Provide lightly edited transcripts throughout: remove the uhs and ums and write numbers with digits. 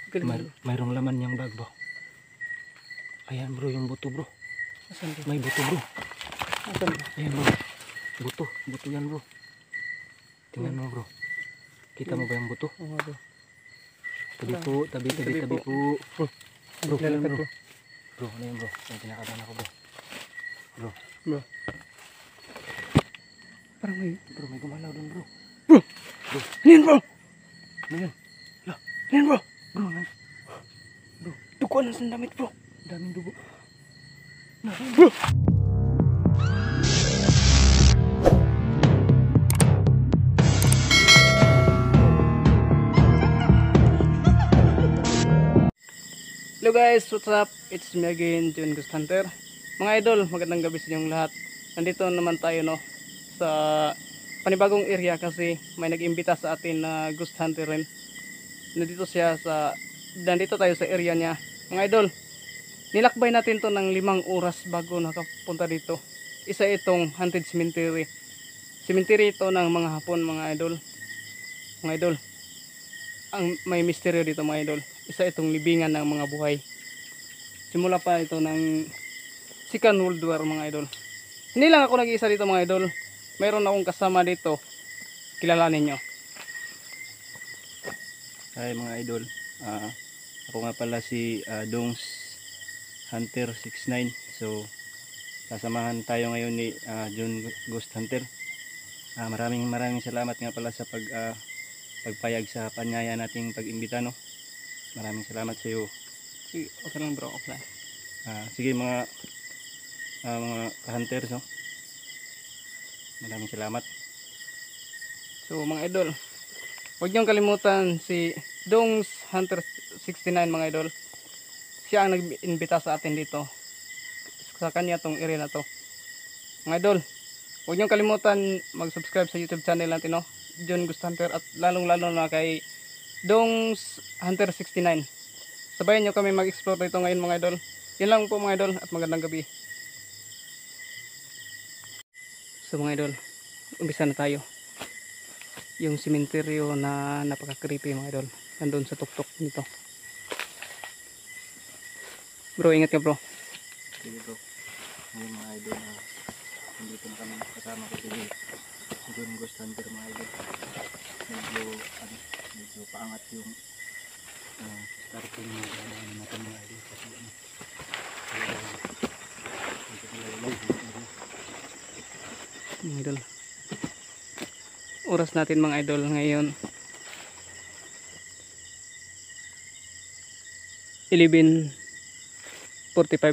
Mayroong laman yung bag bro. Ayan bro, yung buto bro. Asan bro? May buto bro. Asan bro? Ayan bro. Buto yan bro. Tingnan mo bro. Kita mo ba yung buto? Oo bro. Tabi po, tabi po. Bro, ano yan bro? Bro, ano yan bro? Yung kinakabahan ako bro. Bro. Parang May gumalaw doon bro. Bro! Ano yan bro? Ano yan? Ano yan bro? Bro, ano? Dukuan lang sa damit bro. Daming dugo. Bro! Hello guys, what's up? It's me again, John Ghost Hunter. Mga idol, magandang gabi sa inyong lahat. Nandito naman tayo sa panibagong area kasi may nag-imbita sa atin na ghost hunter rin. Nandito tayo sa area niya. Mga idol, nilakbay natin to ng 5 oras bago nakapunta dito. Isa itong haunted cemetery. Cemetery ito ng mga Hapon, mga idol. Mga idol, ang may misteryo dito mga idol. Isa itong libingan ng mga buhay. Simula pa ito ng Second World War mga idol. Hindi lang ako nag-iisa dito mga idol. Mayroon akong kasama dito. Kilalanin nyo. Hi mga idol. Ako nga pala si Dongs Hunter 69. So sasamahan tayo ngayon ni John Ghost Hunter. Maraming salamat nga pala sa pagpayag sa panyaya nating pag-imbita no. Maraming salamat sa iyo. Sige, okay lang bro, okay lang. Sige mga ka-hunters no. Maraming salamat. So mga idol, huwag niyong kalimutan si Dongs Hunter 69 mga idol. Siya ang nag-imbita sa atin dito. Sa kanya tong area na to. Mga idol, huwag niyong kalimutan mag-subscribe sa YouTube channel natin no, John Ghost Hunter, at lalong na kay Dongs Hunter 69. Sabayan nyo kami mag-explore dito ngayon mga idol. Yan lang po mga idol, at magandang gabi. So mga idol, umpisa na tayo. Yung sementeryo na napaka-creepy mga idol, nandun sa tuktok nito. Bro, ingat ka bro. Sige bro. Ngayon mga idol nandito na kami kasama ko si John Ghost Hunter mga idol. Medyo paangat yung starting ng daanan natin mga idol kasi Mga idol, oras natin mga idol ngayon 11:45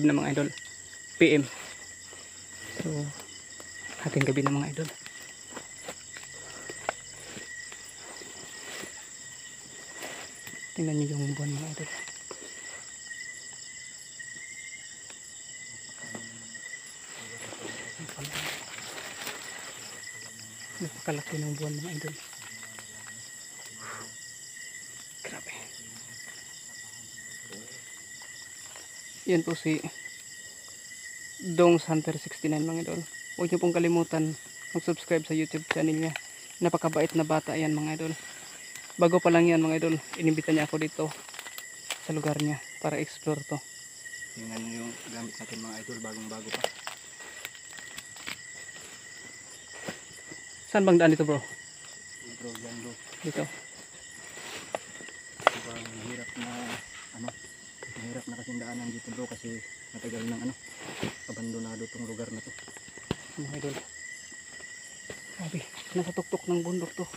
na mga idol PM. So ating gabi na mga idol. Tingnan nyo yung buwan mga idol. Napakalaki ng buwan mga idol. Grabe. Yan po si Dongs Hunter 69 mga idol. Huwag nyo pong kalimutan mag-subscribe sa YouTube channel niya. Napakabait na bata yan mga idol. Bago pa lang yan mga idol, inimbita niya ako dito sa lugar niya para explore to. tingnan nyo yung gamit natin mga idol, bagong bago pa. Saan bang daan dito bro? Bro, dyan bro. Dito. Sobrang mahirap na kasing daanan dito bro kasi matagal ng abandonado tong lugar na to. Mga idol, grabe, nasa tuktok ng bundok to,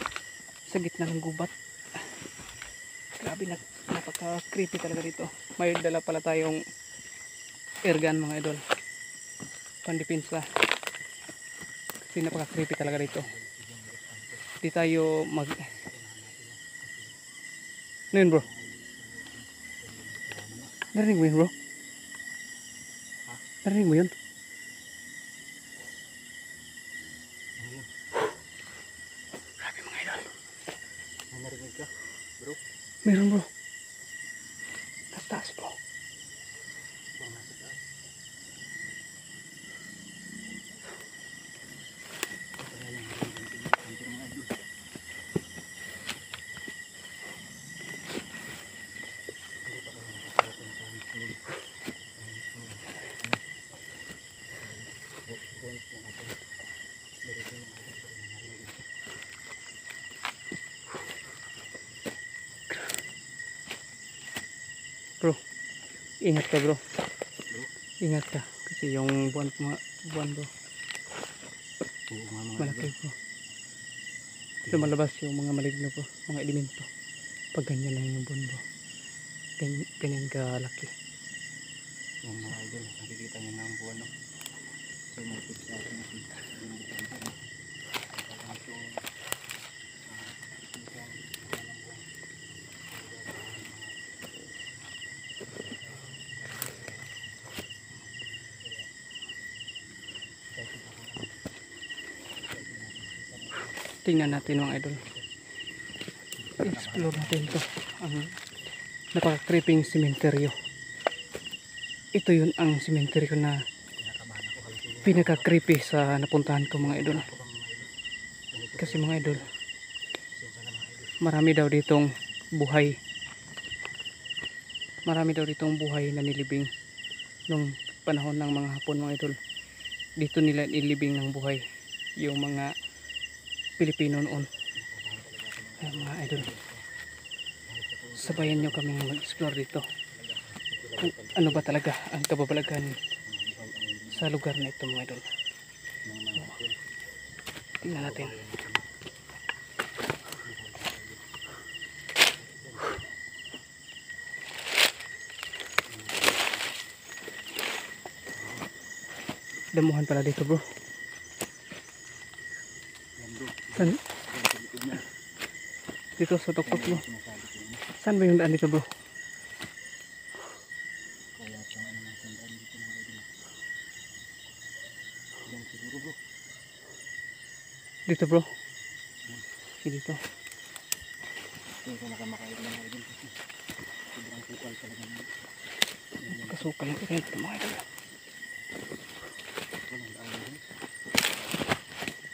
sa gitna ng gubat. Grabe, napaka creepy talaga dito. May dala pala tayong airgun mga idol, pandipinsa, kasi napaka creepy talaga dito. Di tayo ano yun bro? Narinig mo yun bro? Narinig mo yun? Grabe mga idol. May narinig ka bro? Meron bro. Taas bro. Nasa taas. Bro, ingat ka bro. Bro, Ingat ka. Kasi yung buwan bro, oo nga mga malaki idol. bro. Lumalabas yung mga maligno bro, mga elemento. Pag ganyan na yung buwan bro. Ganyan kalaki. Yan mga idol, nakikita nyo na ang buwan, no? So may tips sa atin natin. Tingnan natin mga idol. Explore natin to. Ang napaka-creeping sementeryo. Ito yun ang sementeryo na pinaka-creepy sa napuntahan ko mga idol. Kasi mga idol, marami daw ditong buhay. Marami daw ditong buhay na nilibing nung panahon ng mga Hapon mga idol. Dito nila nilibing ng buhay yung mga Pilipino noon. Kaya mga idol, sabayan nyo kami mag-explore dito. Kung ano ba talaga ang kababalaghan sa lugar na ito mga idol. Tingnan natin. Damuhan pala dito bro. Saan? Dito sa tuktok bro. Saan ba yung daan dito bro? Dito bro. Okay, dito. Kasukal lang rin ito mga idol.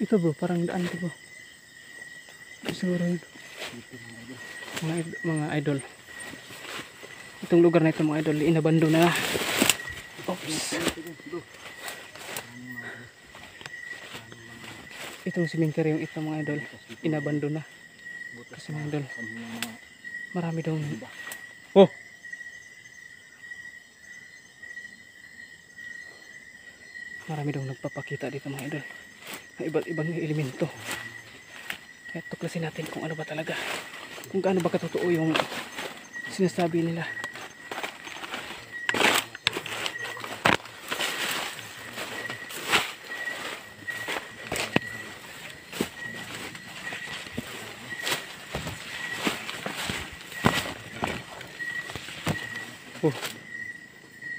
Ito bro, parang daan ito bro. Siguro yun. Mga idol. Itong lugar na ito mga idol, inabando na. Oops. Itong sementeryo ito mga idol, inabando na. Kasi mga idol, marami daw. Oh! Marami daw nagpapakita dito mga idol. Iba't ibang elemento. Kaya tuklasin natin kung ano ba talaga. Kung gaano ba katotoo yung sinasabi nila.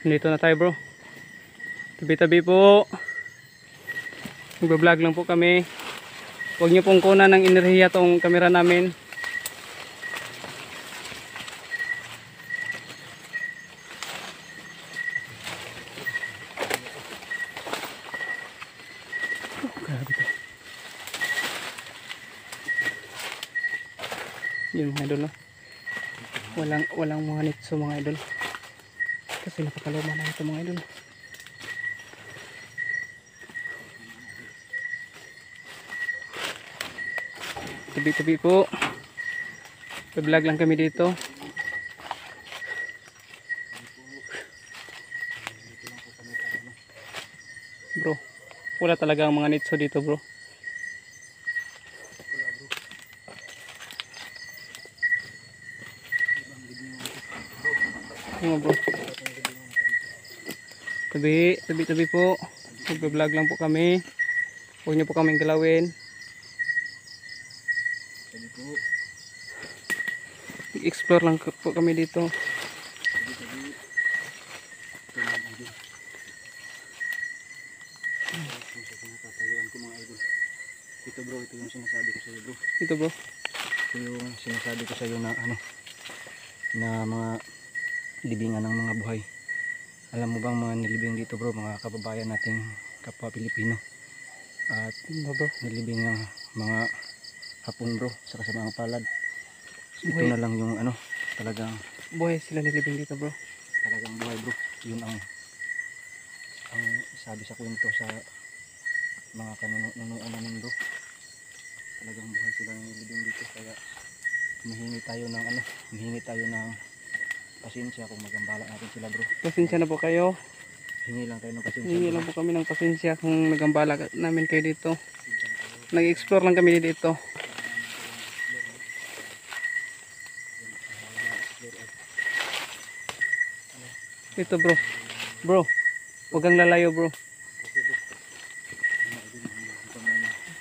Nandito na tayo bro. Tabi-tabi po. Magbablog lang po kami. Huwag niyo pong kunan ng enerhiya tong kamera namin. Oh, grabe to. Yun mga idol, no? Walang mga nitso mga idol. Kasi napakaluma na ito mga idol. Tabi-tabi po. Vlog lang kami dito. Bro, wala talaga ang mga nitso dito bro. Ano bro? Tabi po. Mag-vlog lang po kami. Huwag niyo po kaming galawin. Explore lang po kami dito. Ito bro, ito yung sinasabi ko sa iyo bro. Ito bro. Ito yung sinasabi ko sa iyo na ano, na mga libingan ng mga buhay. Alam mo bang mga nilibing dito bro, mga kababayan nating kapwa Pilipino. At Bro, nilibing ng mga Hapon bro, saka sa mga palad. Ito buhay, na lang yung ano, talagang buhay sila nilibing dito bro. talagang buhay bro. Yun ang sabi sa kwento sa mga kanunuan namin bro. Talagang buhay sila nilibing dito, kaya humihingi tayo ng ano, humihingi tayo ng pasensya kung magambala natin sila bro. Pasensya na po kayo. Hingi lang tayo ng pasensya Hingi bro. lang po kami ng pasensya kung nagambala namin kayo dito. Nag-explore lang kami dito. Dito bro. Bro, huwag kang lalayo bro.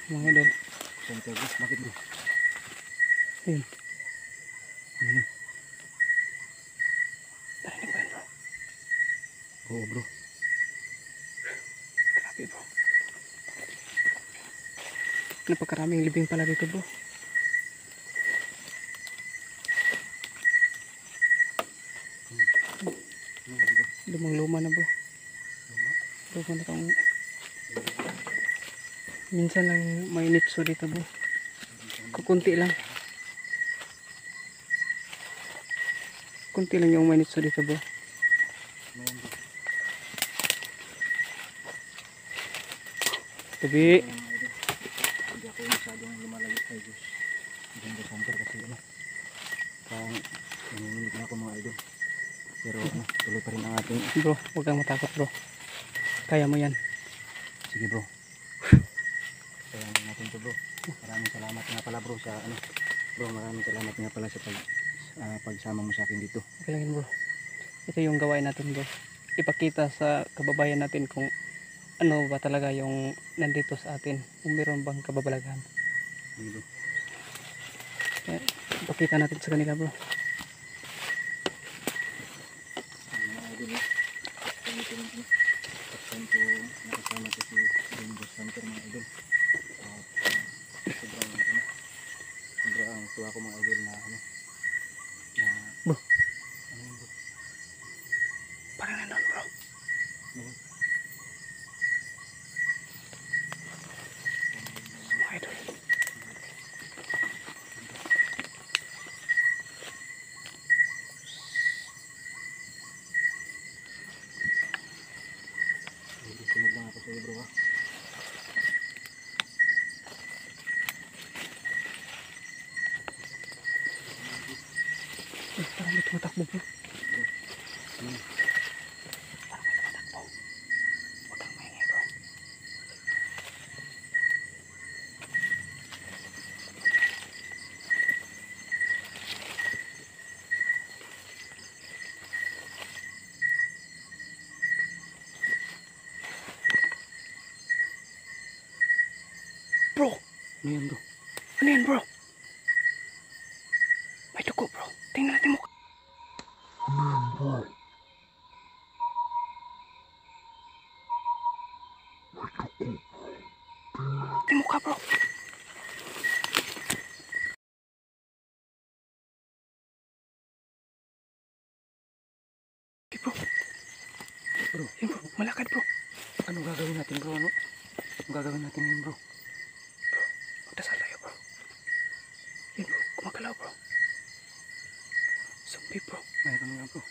Mga idol. Center bro, bakit bro? Ayun. Ano yun? Narinig ba yun bro? Oo bro. Grabe bro. Napakaraming libing pala dito bro. Lumang luma na bro. Luma na tong. Minsan lang may nitso dito bro. Kukunti lang. Kunti lang yung may nitso dito bro. Ngayon bro. Tabi. Hindi ako masyadong lumalayo kay Diyos. Ghost Hunter kasi ano. Parang nanginginig na ako mga idol. Pero ano, tuloy pa rin ang ating. Bro, huwag kang matakot bro. Kaya mo yan. Sige bro. Kaya natin to bro. Maraming salamat nga pala bro sa ano. Bro, maraming salamat nga pala sa pagsama mo sa akin dito. Okay lang yun bro. Ito yung gawain natin bro. Ipakita sa kababayan natin kung ano ba talaga yung nandito sa atin. Kung meron bang kababalaghan. Sige bro. Kaya, ipakita natin sa kanila bro. Mga idol eh. First time ko nakasama ko si Ghost Hunter mga idol. Sobrang ano. Sobrang tuwa ko mga idol na ano. Na Bro. Ano yun bro? Parang nandun bro. Ano? Mga idol. Sunod lang ako sa iyo bro ha. Parang may tumatakbo bro. Hmm. Parang may tumatakbo. Huwag kang maingay bro. Bro! Ano yan bro? Ano yan bro? May dugo bro. Tingnan natin mo. Tingnan mukha bro. Okay bro. Bro, Yan bro. Malakad bro. ano gagawin natin bro? Ano? Ano gagawin natin yun bro? Magdasal tayo bro. Yan bro. Kumagalaw bro. Zombie bro. Mayroon nga bro.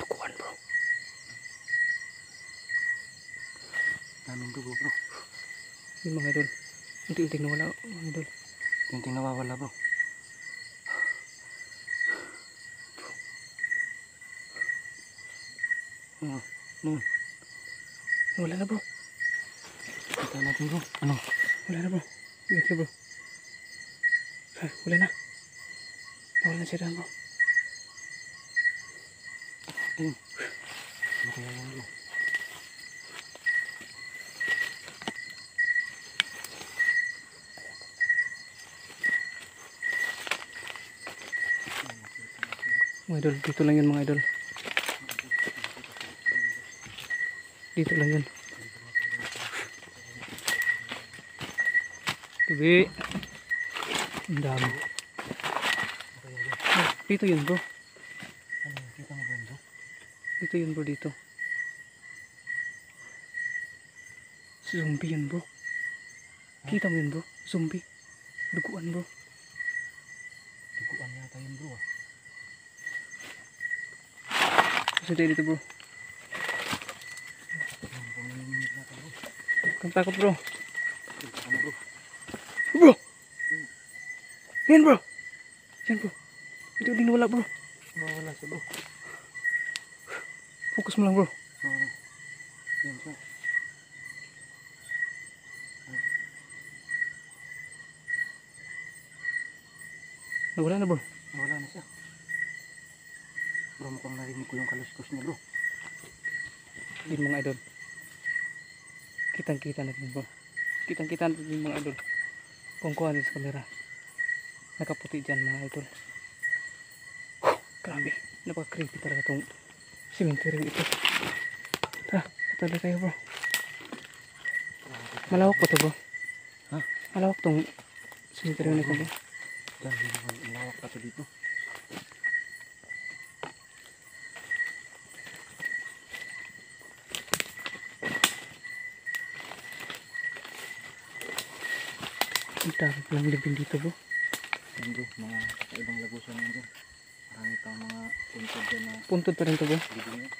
Tukuan bro. Daming dugo bro. Yung mga idol. Unti-unting nawala mga idol. Tinting nawawala bro. Ano? Ano yun? Wala na bro. Kita natin bro. Ano? Wala na bro. Wait lang bro. Wala na. Nawala na siya dyan bro. Ayun. Ano kaya yan bro? Mga idol, dito lang yun mga idol. Dito lang yun. Tabi. Ang dami. Dito yun bro. Ano? Kita mo ba yun bro? Dito yun bro, dito. Zombie yun bro. Kita mo yun bro? Zombie. Duguan bro. Duguan yata yun bro ah. Kasi tayo dito bro. Nanginginig na bro. Huwag kang takot bro. Ano bro? Bro! Yan bro! Yan bro. Ito din wala bro. Nawawala siya bro. Focus mo lang bro. Yan siya. Nawala na bro. Wala na siya. Bro, mukhang narinig ko yung kaluskos niya bro. Yun mga idol. Kitang-kita natin bro. Kitang-kita natin yung mga idol. Kung kuha sa camera. Nakaputi dyan mga idol. Grabe. Napaka-creepy talaga itong cemetery ito. Tara, patuloy tayo bro. Malawak pa to bro. Ha? Malawak tong cemetery nito bro. Dahil naman malawak pa to dito. Ang dami palang libing dito bro. Yan bro, mga ibang lagusan yan dyan. Marami pang mga puntod dyan na Puntod pa rin to bro. libing yan.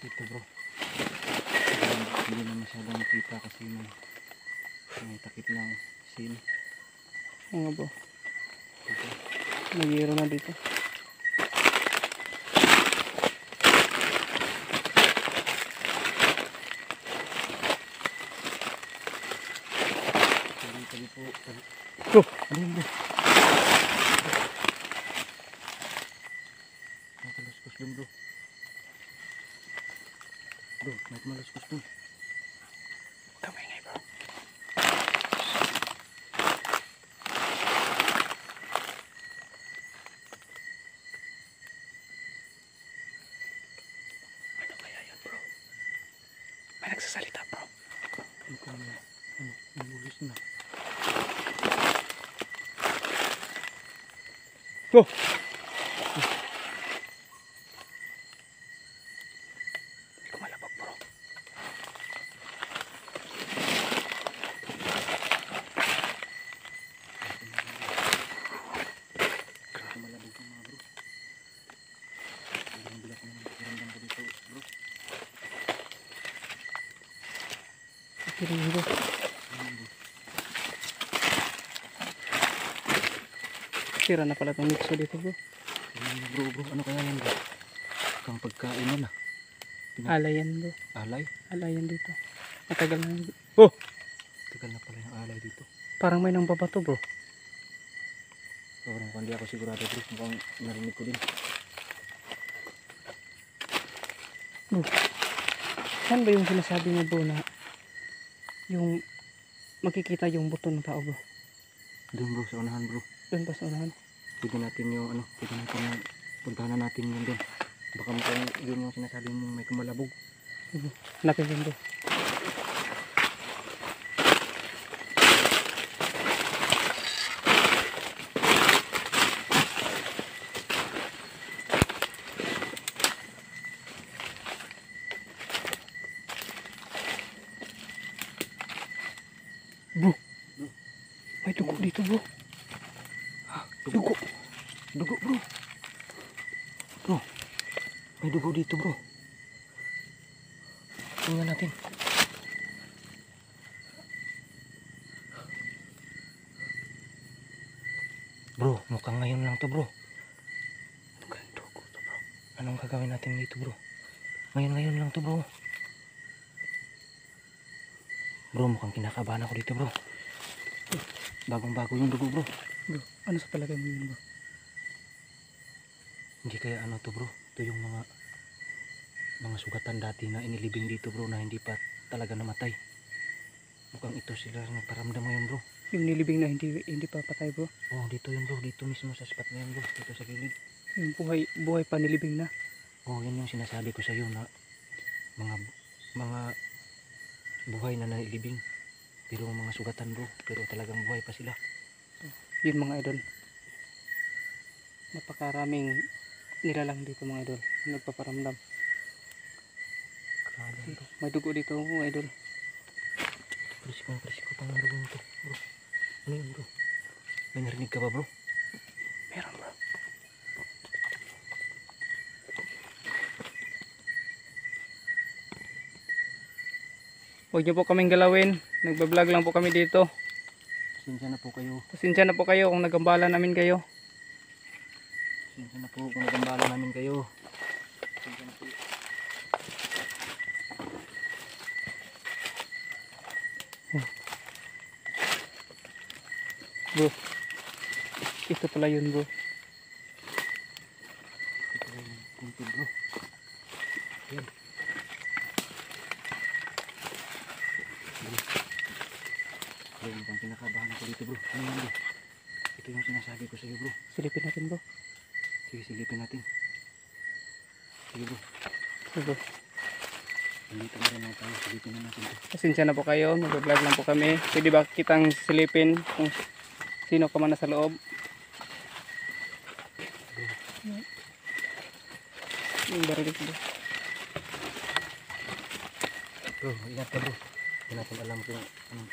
Dito bro. Hindi na masyadong makita kasi may takip ng sin. Oo nga bro. Nagiro na dito. Tabi po. Bro, Ano yun bro? May kaluskos dun bro. Bro, may maluskos dun. kamay nga bro. Ano kaya yan bro? May nagsasalita bro. Mukhang namulis na. Bro! Hindi ko malabag bro. Grabe malabog yung mga bro. Sobrang bilat naman ang pakiramdam ko dito bro. Pero bro. Ayun bro. Sira na pala itong mixo dito bro. Ayun bro bro. Ano kaya yan bro? Kang pagkain yan ah. Alayan bro. Alay? Alayan dito. Matagal na. Oh! Tagal na pala yung alay dito. Parang may nang babato bro. Sobrang hindi ako sigurado bro. Mukhang narinig ko din. Saan ba yung sinasabi mo bro na yung makikita yung buto ng tao bro? Doon bro sa unahan bro. Doon ba sa unahan? Pwede natin yung ano. Pwede natin yung puntahan natin yun doon. Baka mukhang yun yung sinasabi mong may kumalabog. Hanapin yun bro. Bro, may dugo dito bro. Dugo. Dugo bro. Bro. May dugo dito bro. Tingnan natin. Bro, mukhang ngayon lang to bro. Mukhang dugo to bro. Anong gagawin natin dito bro? Ngayon lang to bro. Bro, mukhang kinakabahan ako dito bro. Bagong bago yung dugo bro. Bro, ano sa palagay mo yun bro? Hindi kaya ano to bro. Ito yung mga sugatan dati na inilibing dito bro na hindi pa talaga namatay. Mukhang ito sila nagparamdam mo yun bro. Yung nilibing na hindi pa patay bro. Oh, dito yun bro. Dito mismo sa spot na yun bro. Dito sa gilid. Yung buhay pa nilibing na. Oh, yan yung sinasabi ko sa iyo na mga buhay na nailibing. Pero mga sugatan bro. Pero talagang buhay pa sila. Yun mga idol. Napakaraming nilalang dito mga idol. Nagpaparamdam. Grabe bro. May dugo dito mga idol. Presko pang dugo nito bro. Ano yun bro? May narinig ka ba bro? Meron bro. Huwag niyo po kaming galawin. Nagbablog lang po kami dito. Pasensya na po kayo. Pasensya na po kayo kung nagambala namin kayo. Pasensya na po kung nagambala namin kayo. Pasensya na po. Bro. Ito pala yun bro. Ito yung kunti bro. Yan. Bro, mukhang kinakabahan ako dito bro. Ano yan bro? Ito yung sinasabi ko sa iyo bro. Silipin natin bro. Sige, silipin natin. Sige bro. Sige bro. Nandito na rin tayo. Silipin na natin ito. Pasensya na po kayo. Nagbablog lang po kami. Pwede ba kitang silipin kung sino ka man nasa loob? Yung barilik bro. Bro, ingat ka bro. Hindi natin alam kung anong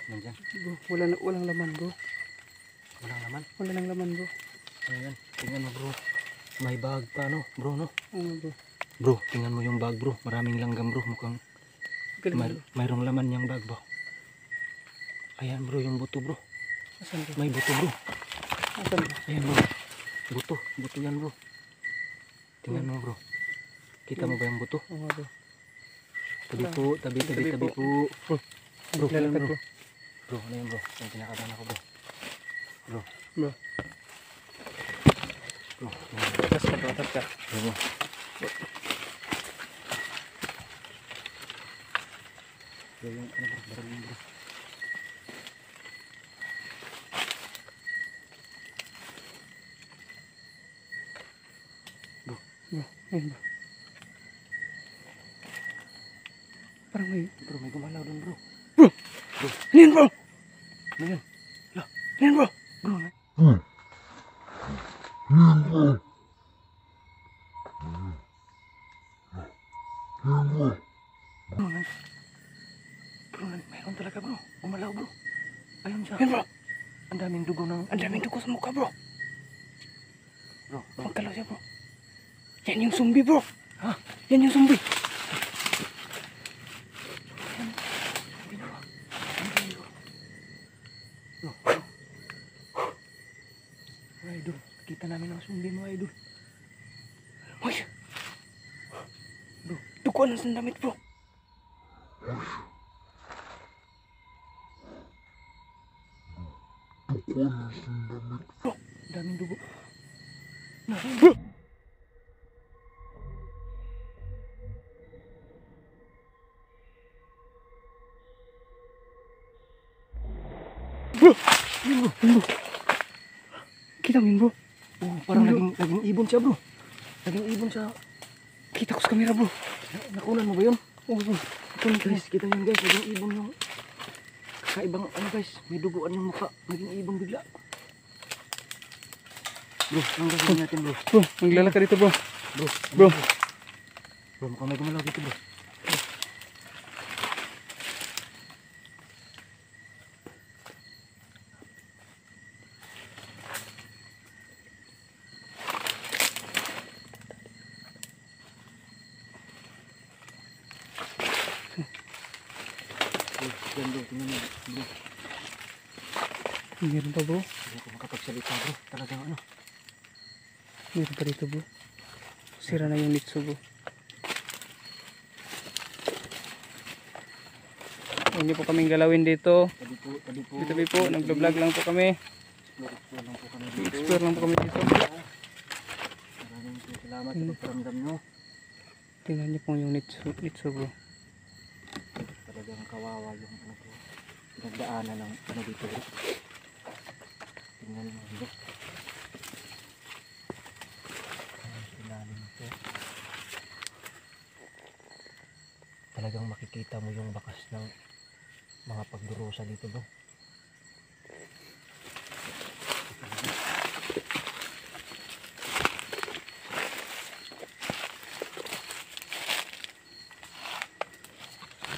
nandyan. Bro, walang laman bro. Walang naman. Wala nang laman bro. Ano yan? Tingnan mo bro. May bag pa no bro no? Ano bro? Bro, tingnan mo yung bag bro. Maraming langgam bro. Mukhang Galing bro. mayroong laman yung bag bro. Ayan bro, yung buto bro. Asan bro? May buto bro. Asan bro? Ayan bro. Buto. Buto yan bro. Tingnan mo bro. Kita mo ba yung buto? Oo bro. Tabi po. Tabi po. Bro. Bro, Naglalakad bro. bro. Bro, ano yun bro? Yung kinakabahan ako bro. Bro. Bro. Bro. Atas ka bro. Atas ka. Bro. Bro, yung ano bro? Barang yun bro. Bro. Ayun bro. Parang Bro, may gumalaw doon bro. Bro. Bro. Ano yun bro? Ano yun? Ano yun bro? Bro, bro, mayroon talaga bro. Gumalaw bro. Ayun siya. Ayun bro. Ang daming dugo ng... Ang daming dugo sa mukha bro. Bro, bro. Magkalaw siya bro. Yan yung zombie bro. Ha? Yan yung zombie. Bro, bro. Mga idol, kita namin ang sumbi mga idol. Uy. Bro, Duguan ang sandamit bro. bro, daming dugo. Bro. Bro. Ayun bro. Kita mo yun bro. Oh, parang Bro. naging ibon siya bro. Naging ibon siya. Kita ko sa kamera bro. Nakunan mo ba yun? Oo bro. Ito na Guys, kita yun guys. Naging ibon yung... Kakaibang ano guys. May duguan yung mukha. Naging ibon bigla. Bro, anong gagawin natin bro? Bro, maglalakad dito bro. Bro, Bro. Bro, mukhang may gumalaw dito bro. Bro, yan bro, tingnan mo bro. Meron pa bro. Hindi ako makapagsalita bro. Talagang ano. Meron pa dito bro. Sira na yung litso bro. Huwag niyo po kaming galawin dito. Tabi po, tabi po. Dito po, nagbablog lang po kami. Explore lang po kami dito. Explore lang po kami dito. Maraming salamat sa pagparamdam nyo. Tingnan niyo po yung litso bro. Talagang kawawa yung ano po. Pinagdaanan ng ano dito bro. Tingnan mo bro. Ang ilalim ito. Talagang makikita mo yung bakas ng mga pagdurusa dito bro.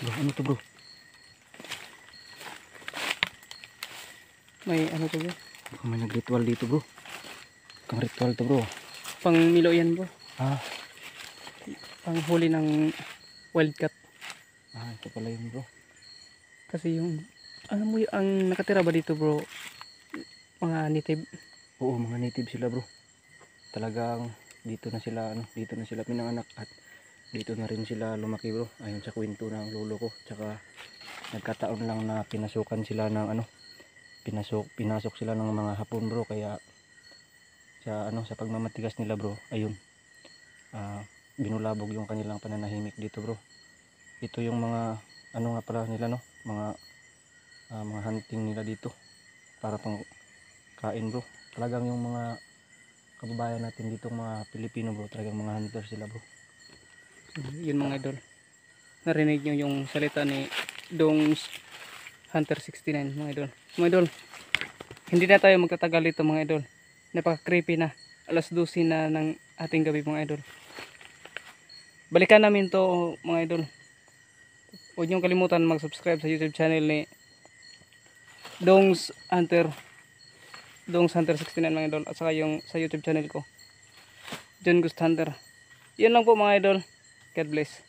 Bro, ano to bro? May ano to bro? Baka may nag-ritual dito bro. Kang ritual to bro. Pang milo yan bro. Ah, Pang huli ng wildcat. Ito pala yun bro. Kasi yung, alam mo yung, ang nakatira ba dito bro, mga native? Oo, mga native sila bro. Talagang dito na sila dito na sila pinanganak at dito na rin sila lumaki bro. Ayon sa kwento ng lolo ko. Tsaka nagkataon lang na pinasukan sila ng pinasok sila ng mga Hapon bro, kaya sa pagmamatigas nila bro, ayun, binulabog yung kanilang pananahimik dito bro. Ito yung mga nga pala nila mga hunting nila dito para pang kain bro. Talagang yung mga kababayan natin dito mga Pilipino bro, talagang mga hunter sila bro. Yun mga idol, narinig nyo yung salita ni Dongs Hunter 69 mga idol. Mga idol, hindi na tayo magtatagal dito mga idol, napaka creepy na, alas 12 na ng ating gabi mga idol. Balikan namin to mga idol. Huwag niyong kalimutan mag-subscribe sa YouTube channel ni Dongs Hunter 69 mga idol, at saka yung sa YouTube channel ko, John Ghost Hunter. Yun lang po mga idol. God bless.